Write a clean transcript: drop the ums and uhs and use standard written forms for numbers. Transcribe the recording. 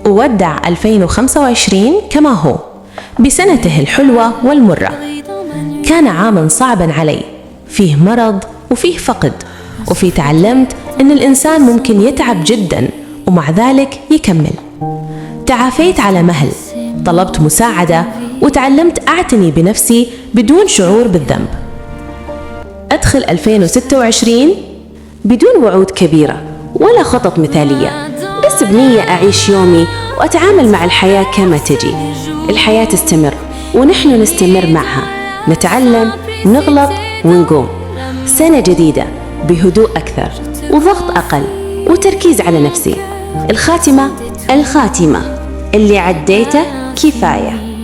وودع 2025 كما هو بسنته الحلوة والمرة. كان عاماً صعباً علي، فيه مرض وفيه فقد، وفيه تعلمت أن الإنسان ممكن يتعب جداً ومع ذلك يكمل. تعافيت على مهل، طلبت مساعدة وتعلمت أعتني بنفسي بدون شعور بالذنب. أدخل 2026 بدون وعود كبيرة ولا خطط مثالية، بس بنية أعيش يومي وأتعامل مع الحياة كما تجي. الحياة تستمر ونحن نستمر معها، نتعلم، نغلط ونقوم. سنة جديدة بهدوء أكثر وضغط أقل وتركيز على نفسي. الخاتمة اللي عديته كفاية.